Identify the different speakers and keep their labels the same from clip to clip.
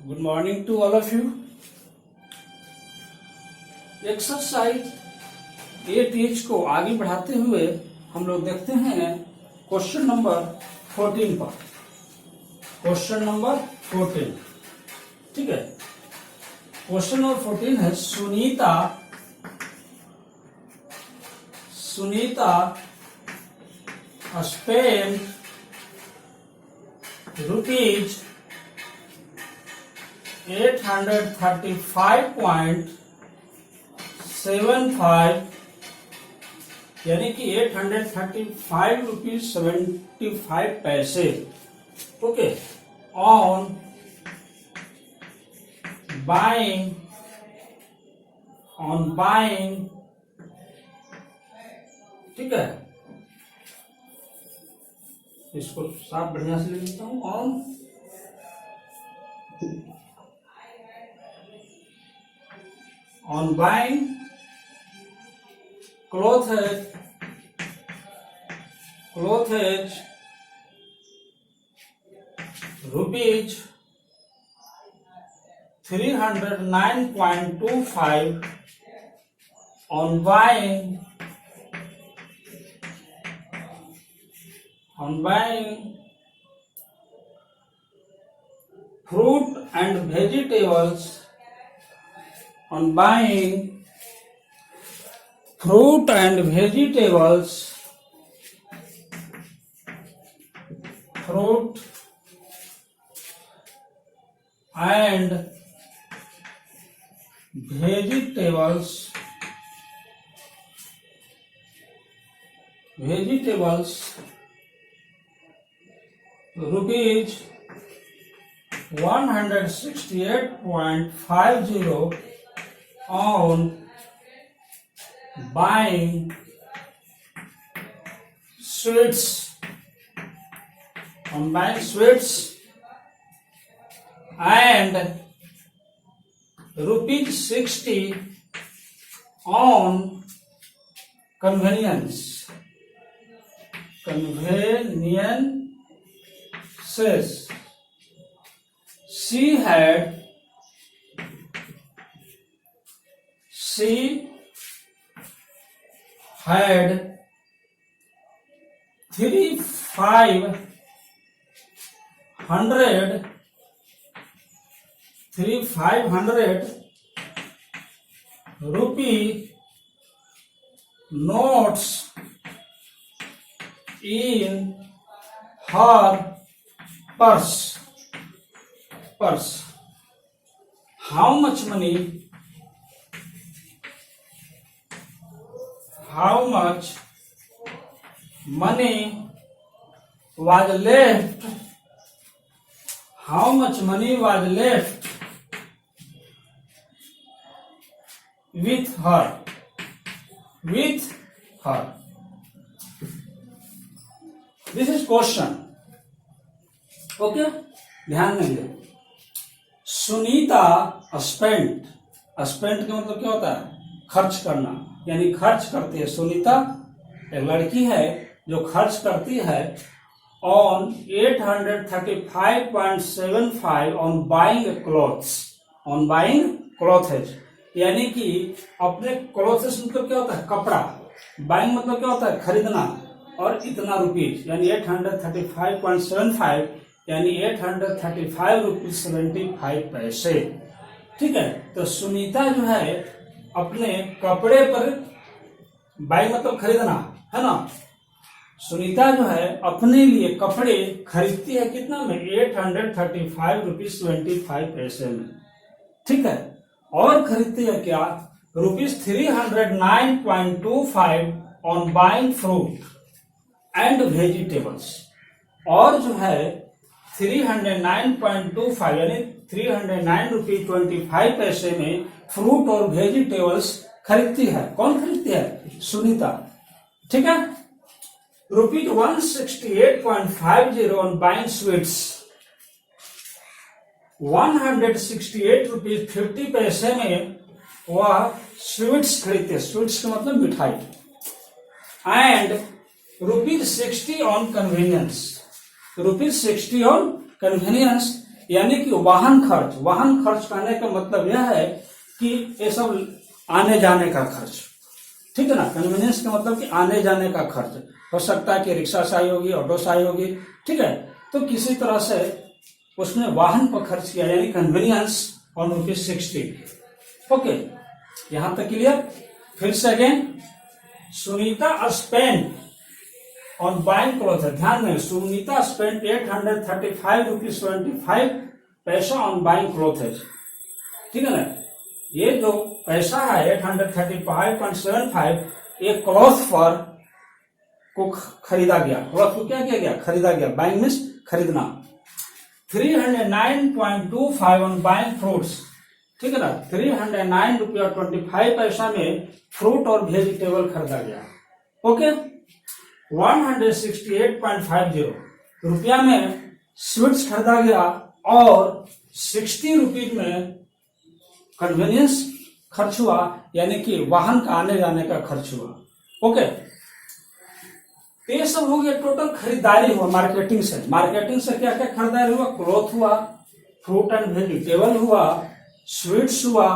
Speaker 1: Good morning to all of you. Exercise 8H को आगे बढ़ाते हुए हम लोग देखते हैं क्वेश्चन नंबर 14 पर। क्वेश्चन नंबर 14, ठीक है। क्वेश्चन नंबर 14 है सुनीता spent rupees 835.75 यानी कि 835 रुपीज 75 पैसे, ओके, ऑन बाइंग ठीक है। इसको साफ बढ़िया से लिख देता हूं। On buying clothes rupees 309.25 on buying fruit and vegetables fruit and vegetables rupees 168.50 on buying sweets and rupees 60 on conveniences. She had 3,500 rupee notes in her purse. How much money was left? How much money was left with her? This is question. Okay, ध्यान देंगे। Sunita spent का मतलब क्या होता है? खर्च करना, यानी खर्च करती है। सुनीता एक लड़की है जो खर्च करती है ऑन 835.75 ऑन बाइंग क्लॉथेज, यानी कि अपने क्लॉथेज मतलब क्या होता है? कपड़ा। बाइंग मतलब क्या होता है? खरीदना। और इतना रुपीज यानी 835.75 यानी 835 रुपीज 75 पैसे, ठीक है। तो सुनीता जो है अपने कपड़े पर, बाइंग मतलब खरीदना है ना, सुनीता जो है अपने लिए कपड़े खरीदती है कितना में? 835 रुपीज 75 पैसे में, ठीक है। और खरीदती है क्या? Rupees 309.25 on buying fruit and vegetables. और जो है 309.25 यानी 309 रुपीज 25 पैसे में फ्रूट और वेजिटेबल्स खरीदती है। कौन खरीदती है? सुनीता, ठीक है। Rupees 168.50 on buying sweets, 168 rupees 50 पैसे में वह स्वीट्स खरीदते हैं। स्वीट्स का मतलब मिठाई। And rupees 60 on convenience, rupees 60 on convenience यानी कि वाहन खर्च, वाहन खर्च कहने का मतलब यह है कि ये सब आने जाने का खर्च, ठीक है ना। कन्वीनियंस का मतलब कि आने जाने का खर्च हो सकता है कि रिक्शा से आई होगी, ऑटो से आई होगी, ठीक है। तो किसी तरह से उसने वाहन पर खर्च किया, यानी कन्वीनियंस ऑन ₹60। ओके, यहां तक क्लियर। फिर से again, Sunita spend on buying cloth, ध्यान में, Sunita spend ₹835.75 on buying clothes, ठीक है ना। ये जो पैसा है 835.75, ये क्लॉथ पर को खरीदा गया, क्लॉथ को क्या किया गया, खरीदा गया। बाइंग मीन्स खरीदना। 309.25 ऑन बाइंग फ्रूट्स, ठीक है ना। 309 रुपया 25 पैसा में फ्रूट और वेजिटेबल खरीदा गया। ओके, 168.50 रुपया में स्वीट्स खरीदा गया और 60 रुपीज में कन्वीनियंस खर्च हुआ, यानी कि वाहन का आने जाने का खर्च हुआ। ओके, ये सब हो गया टोटल खरीदारी हुआ मार्केटिंग से। मार्केटिंग से क्या क्या खरीदारी हुआ, क्लॉथ हुआ, फ्रूट एंड वेजिटेबल हुआ, स्वीट्स हुआ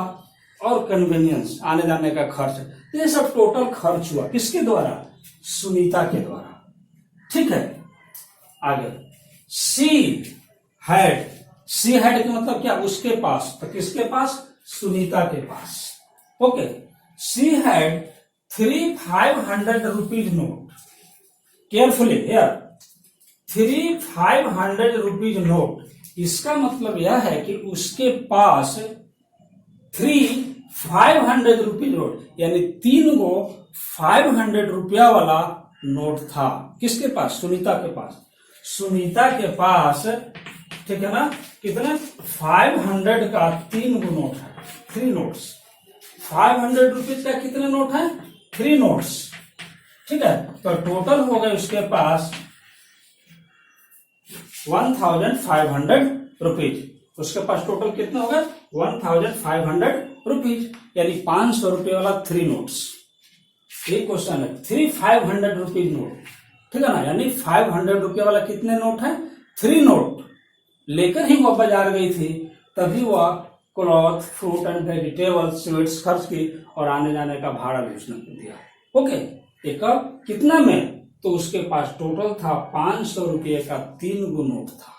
Speaker 1: और कन्वीनियंस आने जाने का खर्च। ये सब टोटल खर्च हुआ किसके द्वारा, सुनीता के द्वारा, ठीक है। आगे, सी हैड, सी हैड का मतलब क्या, उसके पास, तो किसके पास, सुनीता के पास। Okay, she had 3 500 rupees note, carefully here, 3 500 rupees note. इसका मतलब यह है कि उसके पास 3 500 रुपीज नोट, यानी 3 गो 500 रुपया वाला नोट था। किसके पास, सुनीता के पास। सुनीता के पास, ठीक है ना, कितना, 500 का 3 गो नोट है, 3 नोट्स। 500 रुपीज का कितने नोट है, 3 नोट्स, ठीक है। तो टोटल हो गए उसके पास 1500 रुपीज। उसके पास टोटल कितना होगा, 1500 रुपीज, यानी 500 रुपये वाला 3 नोट्स। एक क्वेश्चन है, 3 500 रुपीज नोट, ठीक है ना, यानी 500 रुपये वाला कितने नोट है, 3 नोट लेकर ही वो बाजार गई थी, तभी वह cloth, fruit and vegetable, sweets खर्च की और आने जाने का भाड़ा भी उसने दिया। ओके, एक कितना में, तो उसके पास टोटल था 500 रुपये का 3 गो नोट था,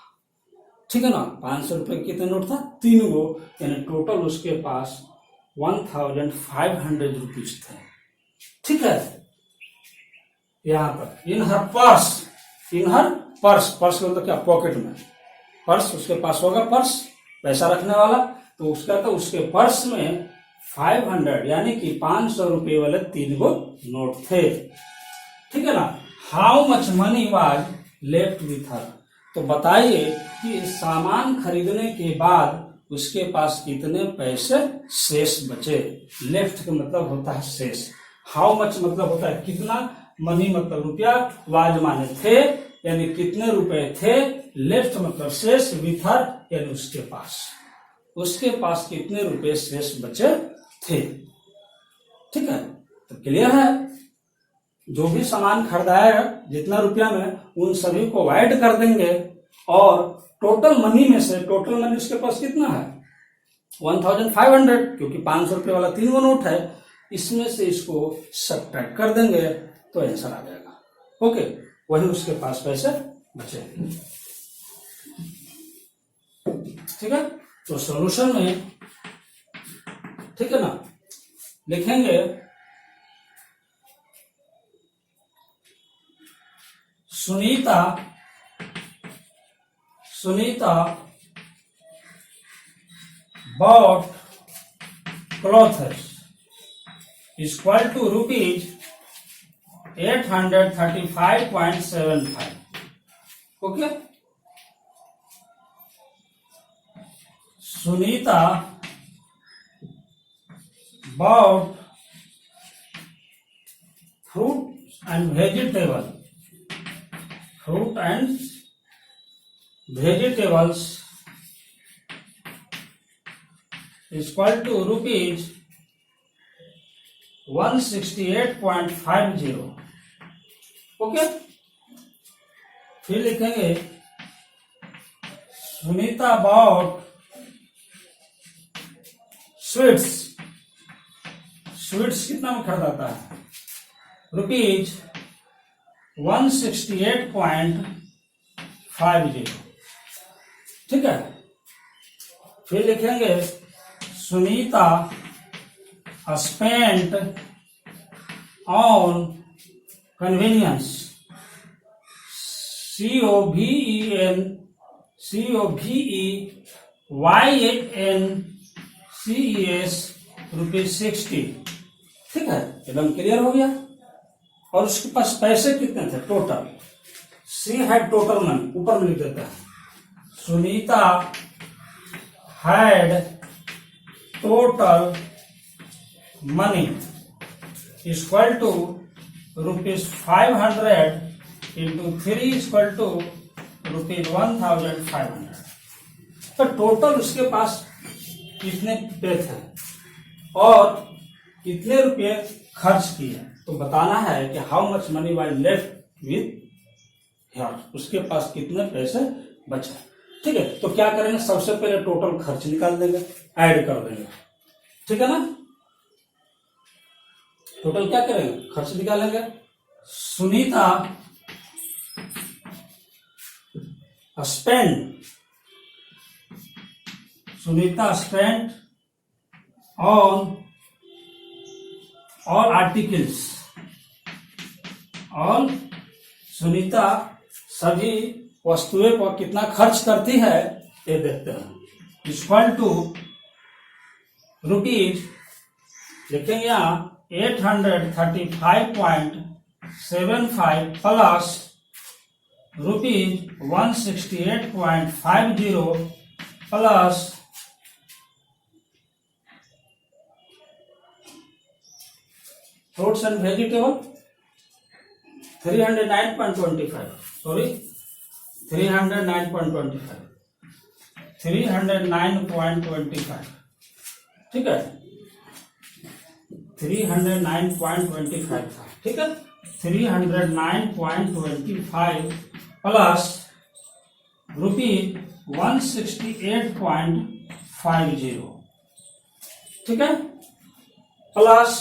Speaker 1: ठीक है ना। 500 रुपये कितने नोट था, 3 गो, यानी टोटल उसके पास 1500 रुपीज थे, ठीक है। यहां पर इन हर पर्स, इन हर पर्स, पर्स मतलब क्या, पॉकेट में, पर्स उसके पास होगा, पर्स पैसा रखने वाला, तो उसका, तो उसके पर्स में 500 यानी कि 500 रुपये वाले 3 गो नोट थे, ठीक है ना। How much money was left with हर, तो बताइए कि सामान खरीदने के बाद उसके पास कितने पैसे शेष बचे। लेफ्ट का मतलब होता है शेष, हाउ मच मतलब होता है कितना, मनी मतलब रुपया, वाज माने थे, यानी कितने रुपए थे, लेफ्ट मतलब शेष, विथ हर यानी उसके पास, उसके पास कितने रुपए शेष बचे थे, ठीक है। तो क्लियर है, जो भी सामान खरीदाया जितना रुपया में, उन सभी को ऐड कर देंगे और टोटल मनी में से, टोटल मनी उसके पास कितना है 1500, क्योंकि 500 रुपये वाला 3 गो नोट है, इसमें से इसको सब्ट्रैक्ट कर देंगे तो आंसर आ जाएगा। ओके, वही उसके पास पैसे बचे, ठीक है। तो सॉल्यूशन में, ठीक है ना, लिखेंगे Sunita bought clothes equal to rupees 835.75. Okay, Sunita bought fruit and vegetables is equal to rupees 168.50. Okay, फिर लिखेंगे सुनीता बॉट स्वीट्स। स्वीट्स कितना में खरीदा था? ₹168.50। ठीक है। फिर लिखेंगे Sunita spent on convenience, COVENCES ₹60। ठीक है, एकदम क्लियर हो गया। और उसके पास पैसे कितने थे total? She had total money, ऊपर में लिख देता है Sunita had total money equal to ₹500 into 3 equal to ₹1500। तो टोटल उसके पास कितने पे थे और कितने रुपए खर्च किए, तो बताना है कि how much money was left with here, उसके पास कितने पैसे बचे। ठीक है, तो क्या करेंगे, सबसे पहले टोटल खर्च निकाल देंगे, ऐड कर देंगे। ठीक है ना, टोटल क्या करेंगे, खर्च निकालेंगे। Sunita spent on all articles, और सुनीता सभी वस्तुएं पर कितना खर्च करती है ये देखते हैं। इक्वल टू रुपीज लिखेंगे यहाँ 835.75 plus ₹168.50 plus fruits and vegetable 309.25, sorry 309.25। ठीक है, 309.25 था। ठीक है, 309.25 प्लस ₹168.50। ठीक है, प्लस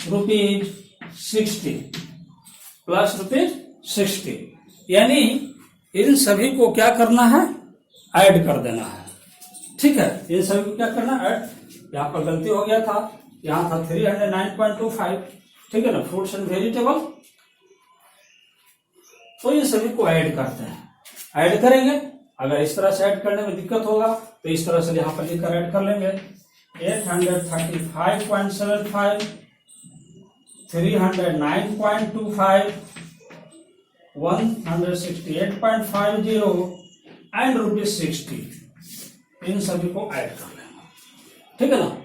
Speaker 1: ₹60 प्लस ₹60, यानी इन सभी को क्या करना है, ऐड कर देना है। ठीक है, इन सभी को क्या करना है, ऐड। यहाँ पर गलती हो गया था, यहाँ था 309.25। ठीक है ना, फ्रूट्स एंड वेजिटेबल, तो ये सभी को ऐड करते हैं। ऐड करेंगे, अगर इस तरह से ऐड करने में दिक्कत होगा तो इस तरह से यहाँ पर लिखकर ऐड कर लेंगे। 835.75, 309.25, 168.50 एंड ₹60, इन सभी को ऐड कर लेंगे। ठीक है ना,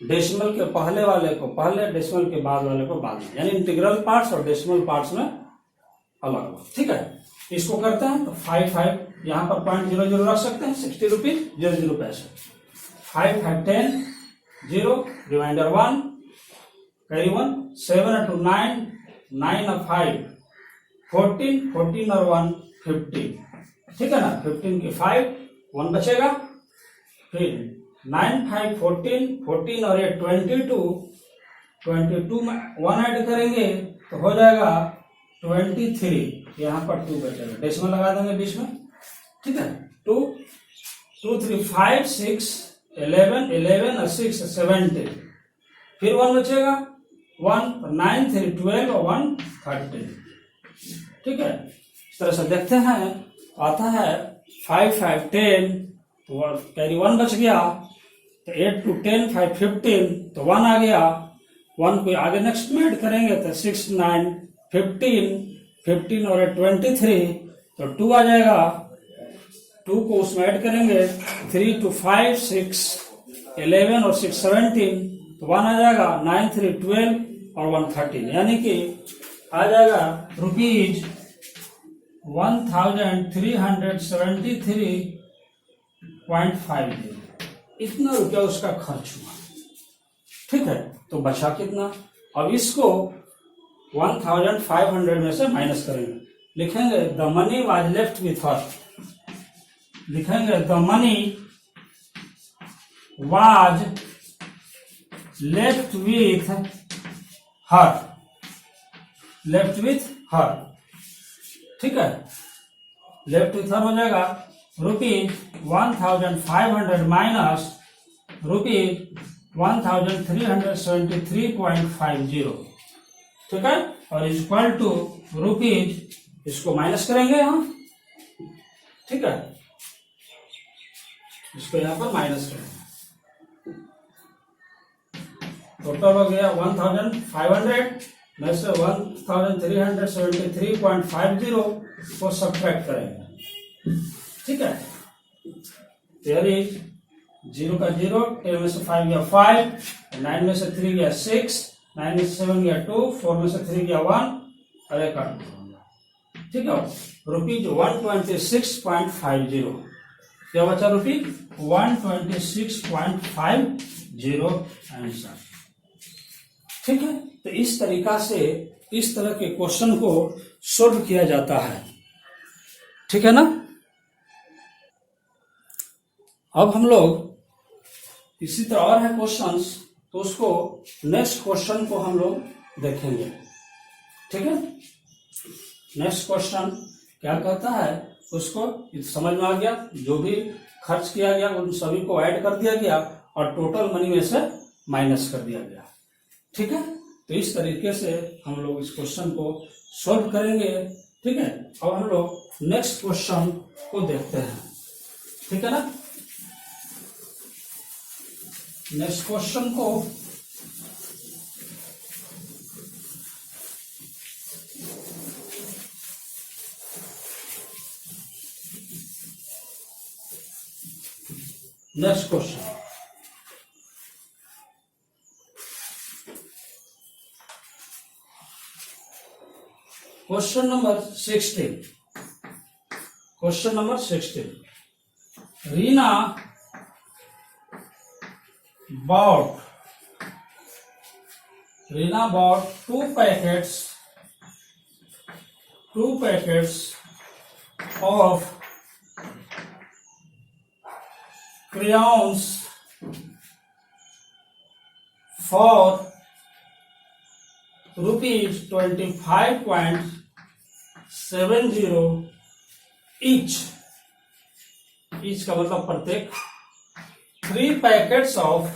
Speaker 1: डेसिमल के पहले वाले को पहले, डेसिमल के बाद वाले को बाद में, यानी इंटीग्रल पार्ट्स और डेसिमल पार्ट्स में अलग हो। ठीक है, इसको करते हैं तो 5 यहाँ पर .00 रख सकते हैं, ₹60 पैसे। 5 5 10 0 रिमाइंडर 1 कैरी 1 7 और 2 9 9 और 5 14 14 और 1 15। ठीक है ना, 15 के 5 1 बचेगा, फिर 9 5 14 14 और ये 22 में 1 ऐड करेंगे तो हो जाएगा 23। यहाँ पर 2 बचेगा, डेसिमल लगा देंगे बीच में। ठीक है, 2 2 3 5 6 11 11 और 6 17, फिर 1 बचेगा 1 9 3 12 और 1 13। ठीक है, इस तरह से देखते हैं, आता है 5 5 10 तो कैरी 1 बच गया, तो 8 2 10 5 15 तो 1 आ गया, 1 को आगे नेक्स्ट में ऐड करेंगे तो 6 9 15 15 और 23 तो 2 आ जाएगा, 2 को उसमें ऐड करेंगे, 3 2 5 6 11 और 6 17 तो 1 आ जाएगा, 9 3 12 और 1 13, यानी कि आ जाएगा ₹1373.50, इतना रुपया उसका खर्च हुआ। ठीक है, तो बचा कितना, अब इसको 1500 में से माइनस करेंगे, लिखेंगे the money was left with her, लिखेंगे the money was left with her, left with her, ठीक है। लेफ्ट विथ हर हो जाएगा ₹1500 माइनस ₹1373.50, ठीक है। और इक्वल टू रुपीज, इसको माइनस करेंगे हम, ठीक है, इसको यहां पर माइनस करेंगे। टोटल हो गया 1500 में से 1373.50 को सब्ट्रैक्ट करेंगे, ठीक है। देयर इज 0 का 0, 10 में से 5 गया 5, 9 में से 3 गया 6, 9 में से 7 गया 2, 4 में से 3 गया 1 और एक काट, ठीक है। ₹126.50, क्या बचा ₹126.50 आंसर, ठीक है। तो इस तरीका से इस तरह के क्वेश्चन को सोल्व किया जाता है, ठीक है ना। अब हम लोग इसी तरह और है क्वेश्चंस, तो उसको नेक्स्ट क्वेश्चन को हम लोग देखेंगे, ठीक है। नेक्स्ट क्वेश्चन क्या कहता है उसको समझ में आ गया, जो भी खर्च किया गया उन सभी को ऐड कर दिया गया और टोटल मनी में से माइनस कर दिया गया, ठीक है। तो इस तरीके से हम लोग इस क्वेश्चन को सॉल्व करेंगे, ठीक है। अब हम लोग नेक्स्ट क्वेश्चन को देखते हैं, ठीक है ना। नेक्स्ट क्वेश्चन को next question question number 16, question number 16, Reena bought 2 packets of crayons for ₹25.70 each, each का मतलब प्रत्येक, 3 packets of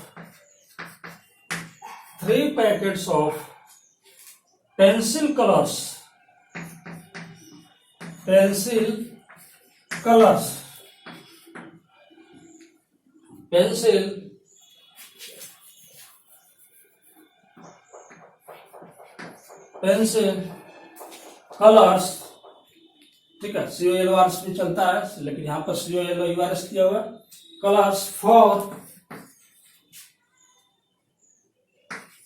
Speaker 1: pencil colors, pencil colors, ठीक है। COLORS भी चलता है, लेकिन यहां पर COLOURS किया हुआ, colors for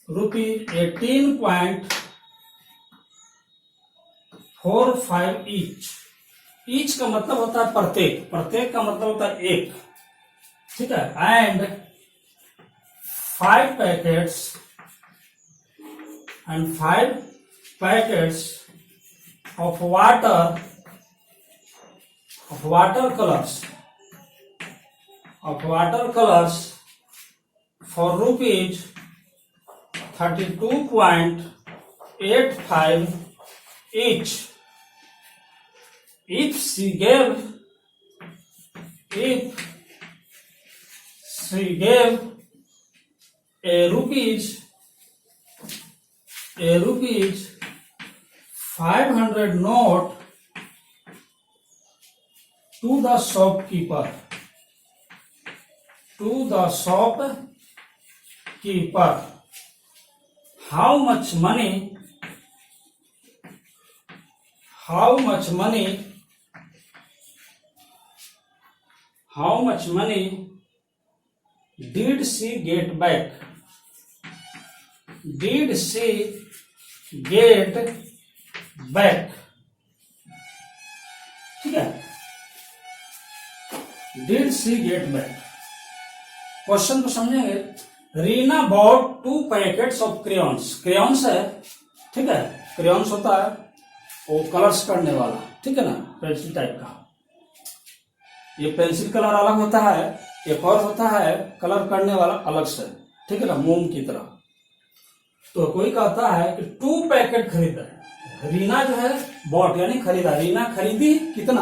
Speaker 1: ₹18.45 each का मतलब होता है प्रत्येक, प्रत्येक का मतलब होता है एक, ठीक है। And 5 packets of watercolors for ₹32.85 each. If she gave a rupees 500 note to the shopkeeper, how much money did she get back? ठीक है, did she get back. Question को समझेंगे। Reena bought 2 packets of crayons है, ठीक है। Crayons होता है वो कलर्स करने वाला, ठीक है ना, पेंसिल टाइप का। ये पेंसिल कलर अलग होता है, एक और होता है कलर करने वाला अलग से, ठीक है ना, मोम की तरह। तो कोई कहता है कि 2 पैकेट खरीदा, रीना जो है बॉट यानी खरीदा, रीना खरीदी कितना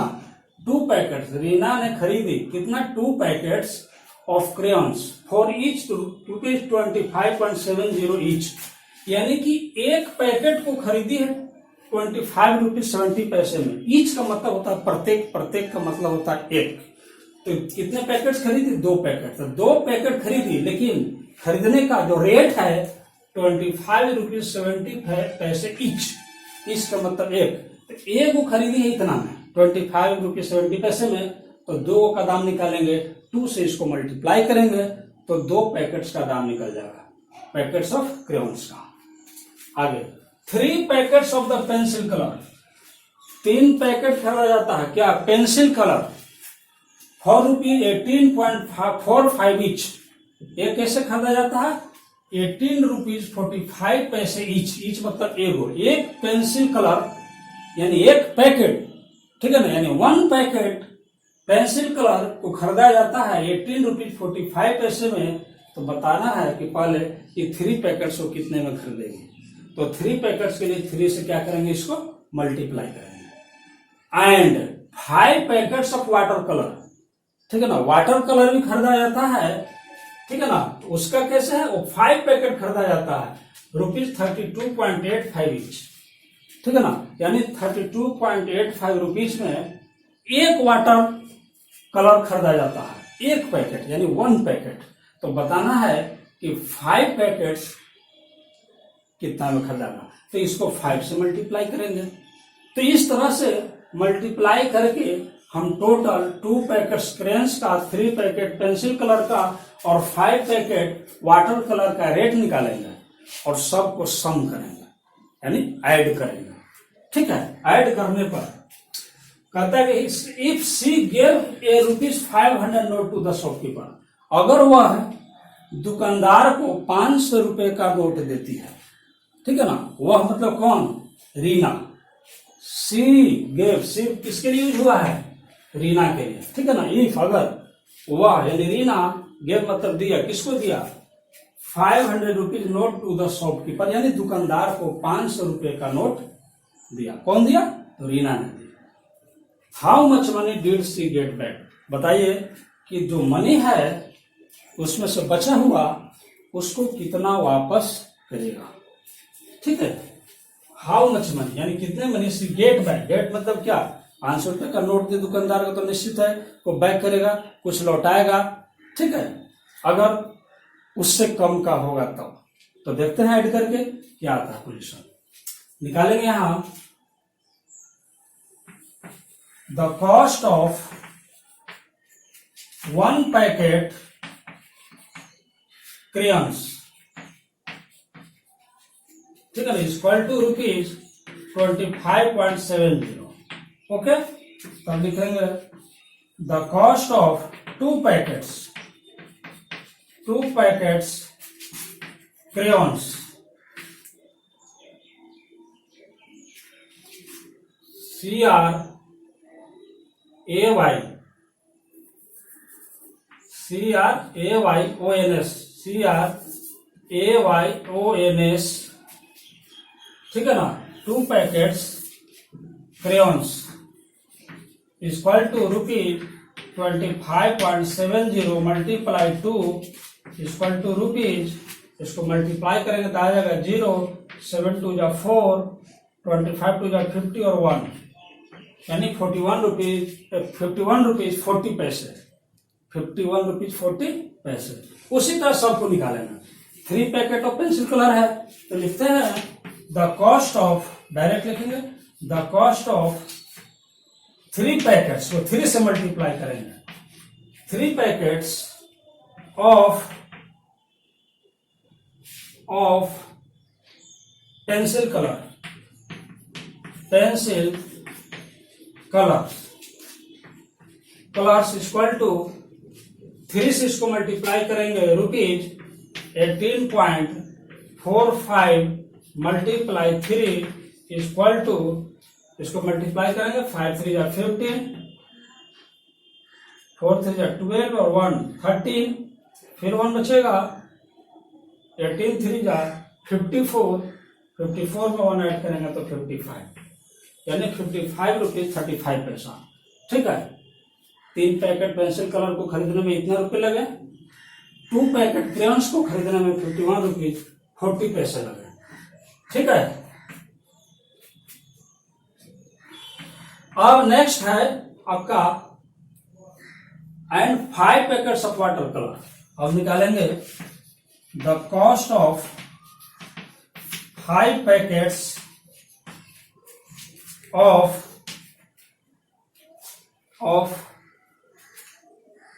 Speaker 1: 2 पैकेट्स, रीना ने खरीदी कितना 2 packets of crayons for each ₹25.70 each, यानी कि एक पैकेट को खरीदी है ₹25.70 में। ईच का मतलब होता है प्रत्येक, प्रत्येक का मतलब होता है एक। तो कितने पैकेट्स खरीदी 2 पैकेट, तो 2 पैकेट खरीदी, लेकिन खरीदने का जो रेट है ₹25.70 ईच, ईच का मतलब एक, तो एक वो खरीदी है इतना में ₹25.70 में, तो 2 का दाम निकालेंगे, 2 से इसको मल्टीप्लाई करेंगे तो 2 पैकेट्स का दाम निकल जाएगा, पैकेट्स ऑफ क्रेयॉन्स का। आगे 3 packets of the pencil colour, 3 packet खरीदा जाता है क्या पेंसिल कलर फॉर ₹18.45 ईच, ये कैसे खरीदा जाता है ₹18.45 ईच, ईच मतलब एक पेंसिल कलर यानी एक पैकेट, ठीक है ना, यानी 1 पैकेट पेंसिल कलर को खरीदा जाता है ₹18.45 में। तो बताना है कि पहले ये 3 पैकेट्स को कितने में खरीदेंगे, तो 3 पैकेट्स के लिए 3 से क्या करेंगे, इसको मल्टीप्लाई करेंगे। And 5 packets of water colour, ठीक है ना, वाटर कलर भी खरीदा जाता है, ठीक है ना, तो उसका कैसे है, वो 5 पैकेट खरीदा जाता है ₹32.85 ईच, ठीक है ना, यानी ₹32.85 में एक वाटर कलर खरीदा जाता है, एक पैकेट यानी 1 पैकेट। तो बताना है कि 5 पैकेट्स कितना में खरीदागा, तो इसको 5 से मल्टीप्लाई करेंगे। तो इस तरह से मल्टीप्लाई करके हम टोटल 2 पैकेट्स क्रेयॉन्स का, 3 पैकेट पेंसिल कलर का और 5 पैकेट वाटर कलर का रेट निकालेंगे और सबको सम करेंगे यानी ऐड करेंगे, ठीक है। ऐड करने पर कहता है कि if she gave a ₹500 note to the shopkeeper, अगर वह दुकानदार को ₹500 का नोट देती है, ठीक है ना, वह मतलब कौन, रीना। सी गेव, सी किसके लिए यूज हुआ है, रीना के लिए, ठीक है ना। इफ अगर वह यानी रीना, गेव मतलब दिया, किसको दिया ₹500 नोट टू द शॉपकीपर, यानी दुकानदार को ₹500 का नोट दिया, कौन दिया, तो रीना ने दिया। How much money did she get back, बताइए कि जो मनी है उसमें से बचा हुआ उसको कितना वापस करेगा, ठीक है। हाउ मच मनी यानी कितने मनी सी गेट बैक, गेट मतलब क्या, ₹500 का नोट दे दुकानदार का तो निश्चित है वो बैक करेगा, कुछ लौटाएगा, ठीक है। अगर उससे कम का होगा तब, तो देखते हैं ऐड करके क्या आता है पोजीशन निकालेंगे। यहां the cost of 1 packet crayons, ठीक है, इक्वल टू ₹25.70, ओके। तब लिखेंगे the cost of 2 packets crayons CRAYONS, ठीक है ना, 2 packets crayons equal to ₹25.70 multiply 2 equal to rupees, इसको मल्टीप्लाई करेंगे तो आ जाएगा 0, 7 2 जा 4, 25 2 जा 50 और 1, यानी ₹51.40। उसी तरह सबको निकालेंगे। 3 पैकेट ऑफ पेंसिल कलर है तो लिखते हैं द कॉस्ट ऑफ, डायरेक्ट लिखेंगे द कॉस्ट ऑफ 3 पैकेट्स, तो 3 से मल्टीप्लाई करेंगे, 3 packets of pencil colours equal to 3 से इसको मल्टीप्लाई करेंगे ₹18.45 मल्टीप्लाई 3 इक्वल टू, इसको मल्टीप्लाई करेंगे 5 3 जा 15, 4 3 12 और 1 13, फिर 1 बचेगा, 18 3 54, 54 में 1 ऐड करेंगे तो 55, यानी 55 रुपीज 35 पैसा। ठीक है, 3 पैकेट पेंसिल कलर को खरीदने में इतना रुपये लगे, 2 पैकेट क्रेयॉन्स को खरीदने में 51 रुपीज 40 पैसे लगे। ठीक है, अब नेक्स्ट है आपका and 5 packets of water colour. अब निकालेंगे the cost of 5 packets of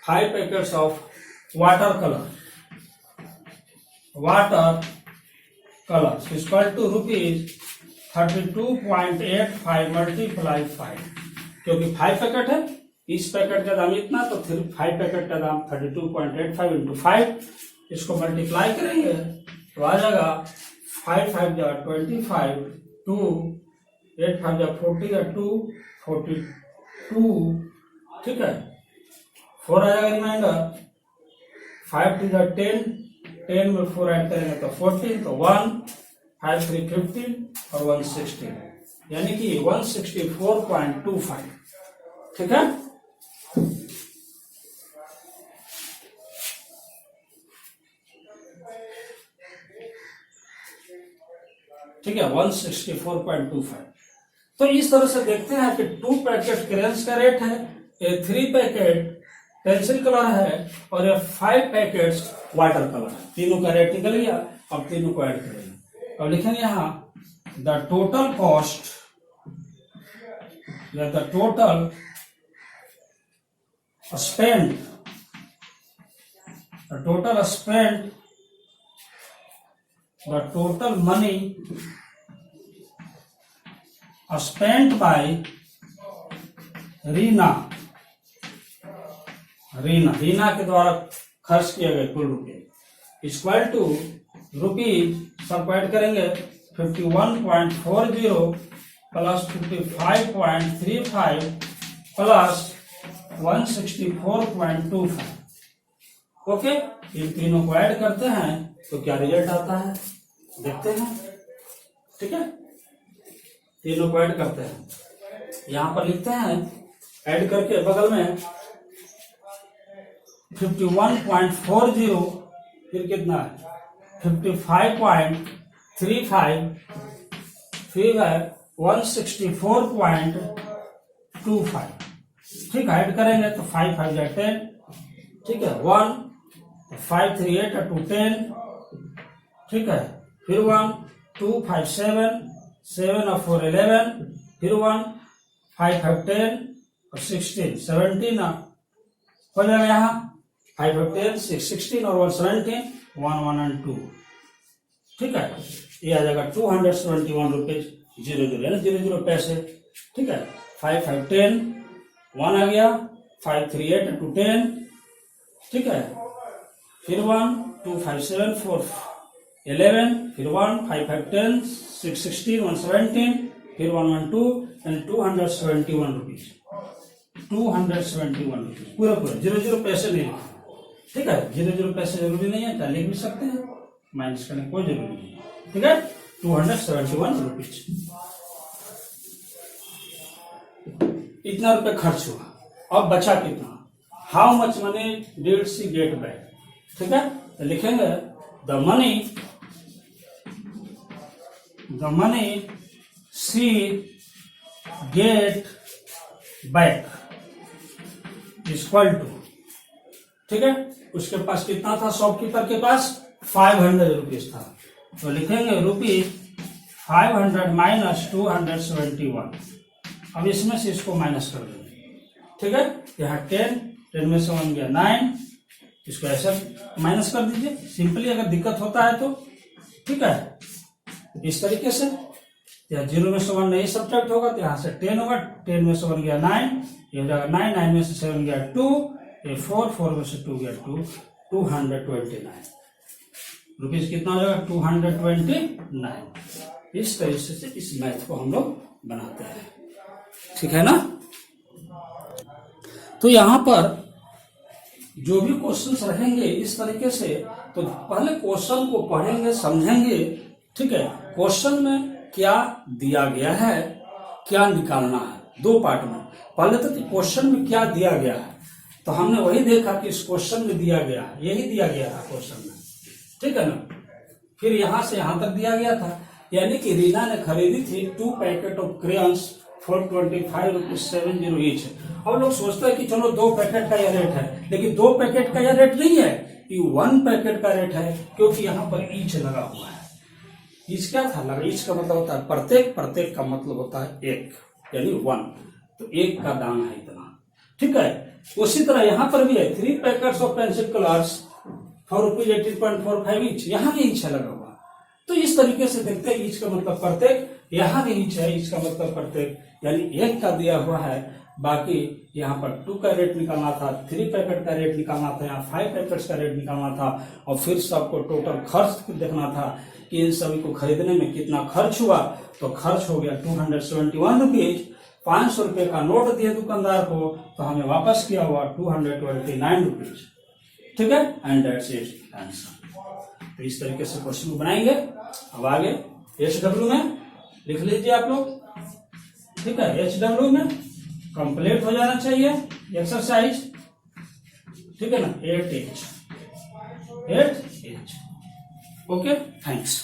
Speaker 1: 5 packets of water colour equal to rupees 32.85 multiply 5, क्योंकि 5 पैकेट है, इस पैकेट का दाम इतना, तो फिर 5 पैकेट का दाम 32.85 इंटू 5, इसको मल्टीप्लाई करेंगे तो आ जाएगा 5 5 जा 25, 2 8 5 जा 40 या 2 42। ठीक है, 4 आ जाएगा रिमाइंडर, 5 2 जा 10, 10 में 4 ऐड करेंगे तो 14, तो 1 5 3 15 और 160, यानी कि 164.25। ठीक है, ठीक है 164.25। तो इस तरह से देखते हैं कि 2 पैकेट क्रेयॉन्स का रेट है, ये 3 पैकेट पेंसिल कलर है और ये 5 पैकेट्स वाटर कलर है। तीनों का रेट निकल गया, अब तीनों को ऐड करेंगे। अब लिखेंगे यहाँ द टोटल कॉस्ट या the total spend, the total money spent by Reena के द्वारा खर्च किए गए कुल रुपये इक्वल टू रुपीज, सब ऐड करेंगे 51.40 प्लस 55.35 प्लस 164.25। ओके, इन तीनों को ऐड करते हैं तो क्या रिजल्ट आता है देखते हैं। ठीक है, तीनों को ऐड करते हैं, यहां पर लिखते हैं, ऐड करके बगल में 51.40, फिर कितना है 55.35, फिर है 164.25। ठीक है, ऐड करेंगे तो 5 5 जा 10, ठीक है 1 5 3 8 2 10, ठीक है, फिर 1 2 5 7 7 और 4 11, फिर 1 5 5 10 और 16 17 हो जाएगा, यहाँ 5 5 10 6 16 और 1 17 1 1 and 2। ठीक है, ये आ जाएगा 271 रुपीज 00 00 पैसे। ठीक है, 5 5 10 1 आ गया, 5 3 8 2 10, ठीक है, फिर 1 2 5 7 4 11, फिर 1 5 5 10 6 16 1 17, फिर 1 1 2 एंड 271 रुपीज 271 रुपीज पूरा 00 पैसे नहीं लिखा। ठीक है, 00 पैसे जरूरी नहीं है, लिख भी सकते हैं, माइनस करने कोई जरूरी नहीं है। ठीक है, 271 रुपीज इतना रुपये खर्च हुआ। अब बचा कितना, how much money did she get back. ठीक है, तो लिखेंगे the money she get back equal to, ठीक है, उसके पास कितना था, शॉपकीपर के पास 500 रुपीज था, तो लिखेंगे रुपीज 500 माइनस 271। अब इसमें से इसको माइनस कर देंगे। ठीक है, यहाँ 10 में से 1 गया 9, इसको ऐसे माइनस कर दीजिए सिंपली, अगर दिक्कत होता है तो। ठीक है, इस तरीके से यहाँ 0 में से 1 नहीं सब्ट्रैक्ट होगा तो यहाँ से 10 होगा, 10 में से 1 गया 9, ये हो जाएगा 9, 9 में से 7 गया 2, ये 4, 4 में से 2 गया 2, 229 रुपीज कितना हो जाएगा 229। इस तरीके से इस मैथ को हम लोग बनाते हैं। ठीक है ना, तो यहाँ पर जो भी क्वेश्चंस रहेंगे इस तरीके से, तो पहले क्वेश्चन को पढ़ेंगे, समझेंगे, ठीक है, क्वेश्चन में क्या दिया गया है, क्या निकालना है, दो पार्ट में। पहले तो क्वेश्चन में क्या दिया गया है, तो हमने वही देखा कि इस क्वेश्चन में दिया गया, यही दिया गया था क्वेश्चन में, ठीक है ना। फिर यहां से यहां तक दिया गया था, यानी कि रीना ने खरीदी थी 2 packet of crayons for 25.70 each. अब लोग सोचते हैं कि चलो 2 पैकेट का यह रेट है, लेकिन 2 पैकेट का यह रेट नहीं है, ये 1 पैकेट का रेट है, क्योंकि यहाँ पर ईच लगा हुआ है। ईच क्या था लगा, ईच का मतलब होता है प्रत्येक, प्रत्येक का मतलब होता है एक, यानी 1, तो एक का दाम है इतना, ठीक है। उसी तरह यहाँ पर भी है 3 packets of pencil colours for ₹18.45 each, यहाँ भी ईच है लगा हुआ। तो इस तरीके से देखते हैं, ईच का मतलब प्रत्येक, यहाँ भी ईच है, ईच का मतलब प्रत्येक, यानी एक का दिया हुआ है, बाकी यहाँ पर 2 का रेट निकालना था, 3 पैकेट का रेट निकालना था, यहाँ 5 पैकेट्स का रेट निकालना था, और फिर सबको टोटल खर्च देखना था कि इन सभी को खरीदने में कितना खर्च हुआ। तो खर्च हो गया 271 रुपीज। 500 रुपये का नोट दिए दुकानदार को, तो हमें वापस किया हुआ 229 रुपीज, ठीक है, एंड दैट्स इट आंसर। तो इस तरीके से क्वेश्चन को बनाएंगे। अब आगे HW में लिख लीजिए आप लोग, ठीक है, HW में कंप्लीट हो जाना चाहिए एक्सरसाइज, ठीक है ना, 8H। Okay, thanks.